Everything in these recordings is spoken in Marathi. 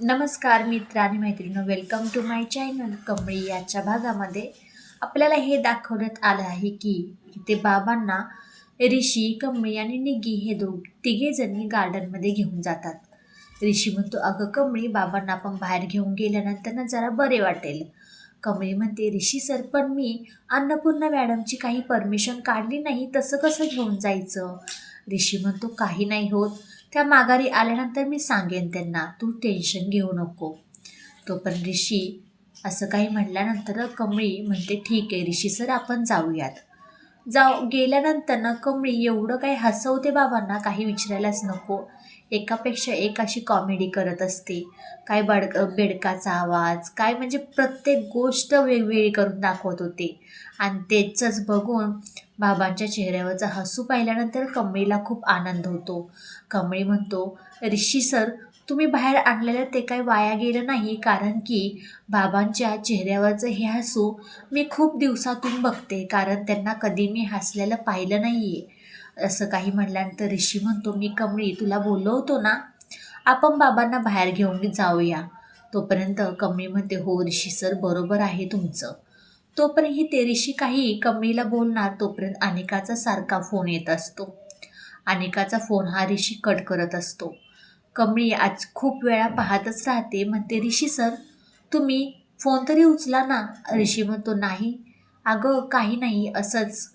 नमस्कार मित्र आणि मैत्रिणी, welcome to my channel. Kamali याच्या भागामध्ये आपल्याला हे दाखवण्यात आलं आहे की इथे बाबांना ऋषी, कमळी आणि निगी हे तिघे जणी गार्डनमध्ये घेऊन जातात. ऋषी म्हणतो, अगं कमळी, बाबांना आपण बाहेर घेऊन गेल्यानंतर ना जरा बरे वाटेल. कमळी म्हणते, ऋषी सर, पण मी अन्नपूर्णा मॅडमची काही परमिशन काढली नाही, तसं कसं घेऊन जायचं? ऋषी म्हणतो, काही नाही होत, त्या माघारी आल्यानंतर मी सांगेन त्यांना, तू टेन्शन घेऊ नको. तो पण ऋषी असं काही म्हटल्यानंतर कमळी म्हणते, ठीक आहे ऋषी सर, आपण जाऊयात. गेल्यानंतर ना कमळी एवढं काही हसवते बाबांना, काही विचारायलाच नको. एकापेक्षा एक अशी कॉमेडी करत असते. काय बेडकाचा आवाज, काय म्हणजे प्रत्येक गोष्ट वेगवेगळी करून दाखवत होते. आणि तेच बघून बाबांच्या चेहऱ्यावरचा हसू पाहिल्यानंतर कमळीला खूप आनंद होतो. कमळी म्हणतो, ऋषी सर, तुम्ही बाहेर आणलेलं ते काही वाया गेलं नाही, कारण की बाबांच्या चेहऱ्यावरचं हे हसू मी खूप दिवसातून बघते, कारण त्यांना कधी मी हसलेलं पाहिलं नाही आहे. असं काही म्हटल्यानंतर ऋषी म्हणतो, मी कमळी तुला बोललो होतो ना, आपण बाबांना बाहेर घेऊन जाऊया. तोपर्यंत कमळी म्हणते, हो ऋषी सर, बरोबर आहे तुमचं. तोपर्यंत ही ते ऋषी काही कमळीला बोलणार तोपर्यंत अनिकाचा सारखा फोन येत असतो. अनिकाचा फोन हा ऋषी कट करत असतो. कमळी आज खूप वेळा पाहतच राहते. म्हणते, ऋषी सर, तुम्ही फोन तरी उचला ना. ऋषी म्हणतो, नाही अगं, काही नाही, असंच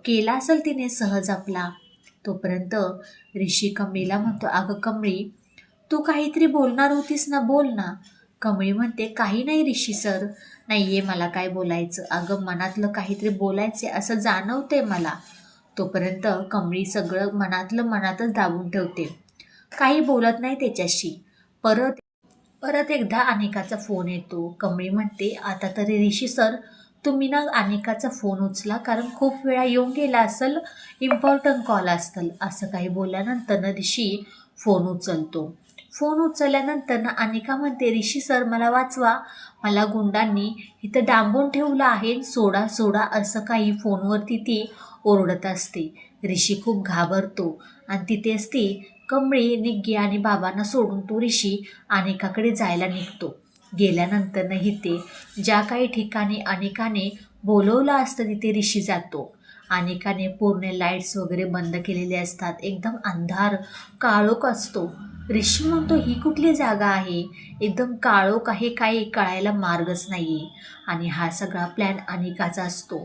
केला असेल तिने सहज आपला. तोपर्यंत ऋषी कमळीला म्हणतो, अगं कमळी, तू काहीतरी बोलणार होतीस ना, बोल ना. कमळी म्हणते, काही नाही ऋषी सर, नाही आहे मला काय बोलायचं. अगं, मनातलं काहीतरी बोलायचे असं जाणवते मला. तोपर्यंत कमळी सगळं मनातलं मनातच दाबून ठेवते, काही बोलत नाही त्याच्याशी. परत परत एकदा अनिकाचा फोन येतो. कमळी म्हणते, आता तरी ऋषी सर, तुम्ही ना अनिकाचा फोन उचला, कारण खूप वेळा येऊन गेला असेल, इम्पॉर्टंट कॉल असतील. असं काही बोलल्यानंतर ना ऋषी फोन उचलतो. फोन उचलल्यानंतर ना अनिका म्हणते, ऋषी सर, मला वाचवा, मला गुंडांनी इथं डांबून ठेवलं आहे, सोडा सोडा, असं काही फोनवरती ती ओरडत असते. ऋषी खूप घाबरतो आणि तिथेच ती कमळी, निग्गी आणि बाबांना सोडून तो ऋषी अनिकाकडे जायला निघतो. गेल्यानंतरही ते ज्या काही ठिकाणी अनिकाने बोलवलं असतं तिथे ऋषी जातो. अनिकाने पूर्ण लाईट्स वगैरे बंद केलेले असतात, एकदम अंधार काळोख असतो. ऋषी म्हणतो, ही कुठली जागा आहे, एकदम काळोख आहे, काही कळायला मार्गच नाही आहे. आणि हा सगळा प्लॅन अनिकाचा असतो.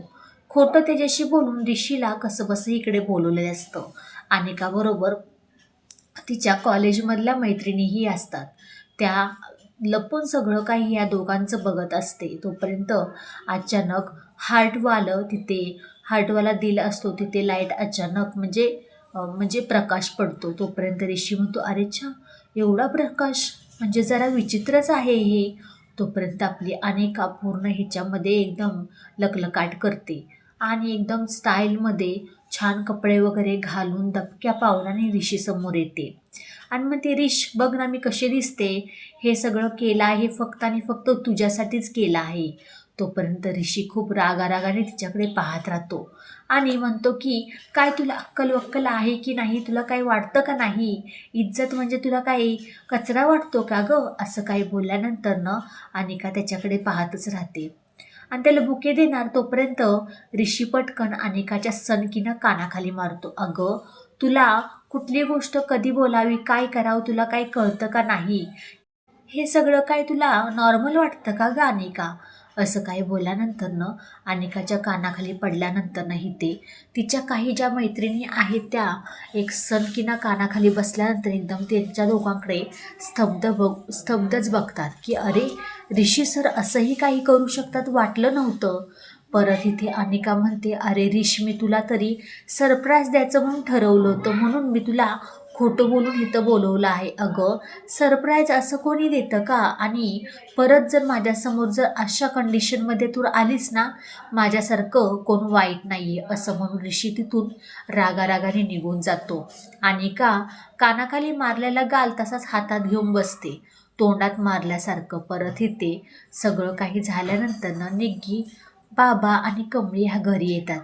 खोटं त्याच्याशी बोलून ऋषीला कसं बसं इकडे बोलवलेलं असतं. अनिकाबरोबर तिच्या कॉलेजमधल्या मैत्रिणीही असतात. त्या लपून सगळं काही या दोघांचं बघत असते. तोपर्यंत अचानक हार्टवाला दिल असतो तिथे लाईट अचानक म्हणजे प्रकाश पडतो. तोपर्यंत ऋषी म्हणतो, अरे छा, एवढा प्रकाश, म्हणजे जरा विचित्रच आहे हे. तोपर्यंत आपली अनिका पूर्ण ह्याच्यामध्ये एकदम लकलकाट करते आणि एकदम स्टाईलमध्ये छान कपडे वगैरे घालून दबक्या पावलाने ऋषी समोर येते आणि मग ते, ऋष बघ ना मी कशी दिसते, हे सगळं केलं आहे फक्त आणि फक्त तुझ्यासाठीच केलं आहे. तोपर्यंत ऋषी खूप रागारागाने तिच्याकडे पाहत राहतो आणि म्हणतो की, काय तुला अक्कल आहे की नाही, तुला काय वाटतं का नाही, इज्जत म्हणजे तुला काही कचरा वाटतो का गं? असं काही बोलल्यानंतर न अनिका त्याच्याकडे पाहतच राहते आणि त्याला बुके देणार. तोपर्यंत ऋषी पटकन अनिकाच्या सनकीनं कानाखाली मारतो, अगं तुला कुठली गोष्ट कधी बोलावी, काय करावं, तुला काय कळतं का नाही, हे सगळं काय तुला नॉर्मल वाटतं का गं अनिका? असं काही बोलल्यानंतरनं अनिकाच्या कानाखाली पडल्यानंतरनंही ते तिच्या काही ज्या मैत्रिणी आहेत त्या एक सनकीना कानाखाली बसल्यानंतर एकदम त्यांच्या दोघांकडे स्तब्धच बघतात की, अरे ऋषी सर असंही काही करू शकतात, वाटलं नव्हतं. परत इथे अनिका म्हणते, अरे ऋष, मी तुला तरी सरप्राईज द्यायचं म्हणून ठरवलं होतं, म्हणून मी तुला खोटं बोलून इथं बोलवलं आहे. अगं, सरप्राईज असं कोणी देतं का? आणि परत जर माझ्यासमोर जर अशा कंडिशनमध्ये तू आलीस ना, माझ्यासारखं कोण वाईट नाही आहे, असं म्हणून ऋषी तिथून रागारागाने निघून जातो. अनिका कानाखाली मारलेला गाल तसाच हातात घेऊन बसते, तोंडात मारल्यासारखं. परत इथे सगळं काही झाल्यानंतर ना निग्गी, बाबा आणि कमळी ह्या घरी येतात.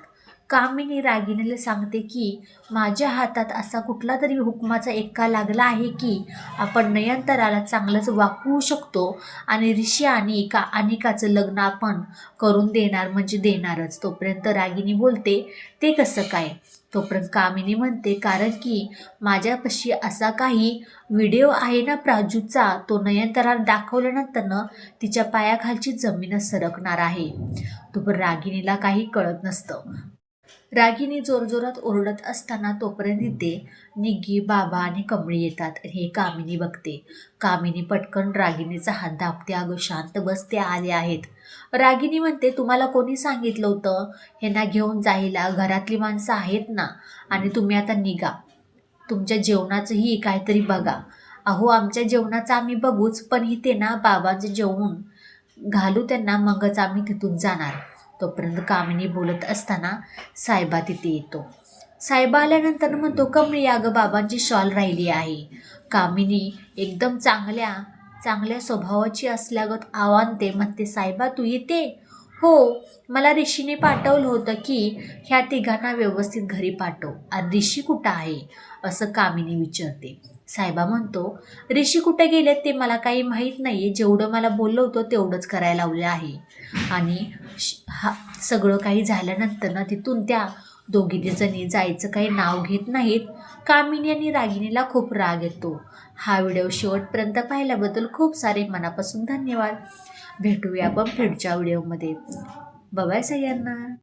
कामिनी रागिणीला सांगते की माझ्या हातात असा कुठला तरी हुकमाचा एक्का लागला आहे की आपण नयनताराला चांगलंच वाकवू शकतो आणि ऋषी आणि अनिकाचं लग्न आपण करून देणार म्हणजे देणारच. तोपर्यंत रागिणी बोलते ते कसं काय? तोपर्यंत कामिनी म्हणते कारण की माझ्यापाशी असा काही व्हिडिओ आहे ना प्राजूचा, तो नयनताराला दाखवल्यानंतरनं तिच्या पायाखालची जमीनच सरकणार आहे. तोपर्यंत रागिणीला काही कळत नसतं. रागिनी जोरजोरात ओरडत असताना तोपर्यंत तिथे निग्गी, बाबा आणि कमळी येतात. हे कामिनी बघते. कामिनी पटकन रागिनीचा हात दाबते. अगं शांत बस, ते आले आहेत. रागिनी म्हणते तुम्हाला कोणी सांगितलं होतं ह्यांना घेऊन जायला? घरातली माणसं आहेत ना, आणि तुम्ही आता निघा. तुमच्या जेवणाचंही काहीतरी बघा. अहो आमच्या जेवणाचं आम्ही बघूच, पण इथे ना बाबांचं जेवून घालू त्यांना, मगच आम्ही तिथून जाणार. तोपर्यंत कामिनी बोलत असताना साहेबा तिथे येतो. साहेबा आल्यानंतर म्हणतो कमळी अगं बाबांची शॉल राहिली आहे. कामिनी एकदम चांगल्या स्वभावाची असल्यागत आवानते. म्हणते साहेबा तू येते? हो, मला ऋषीने पाठवलं होतं की ह्या तिघांना व्यवस्थित घरी पाठव. आणि ऋषी कुठं आहे असं कामिनी विचारते. साहेबा म्हणतो ऋषी कुठे गेलेत ते मला काही माहीत नाही आहे. जेवढं मला बोललं होतं तेवढंच करायला लावलं आहे. आणि सगळं काही झाल्यानंतर ना तिथून त्या दोघी जणी जायचं काही नाव घेत नाहीत. कामिनी आणि रागिणीला खूप राग येतो. हा व्हिडिओ शेवटपर्यंत पाहिल्याबद्दल खूप सारे मनापासून धन्यवाद. भेटूया आपण पुढच्या व्हिडिओमध्ये. बाय बाय सगळ्यांना.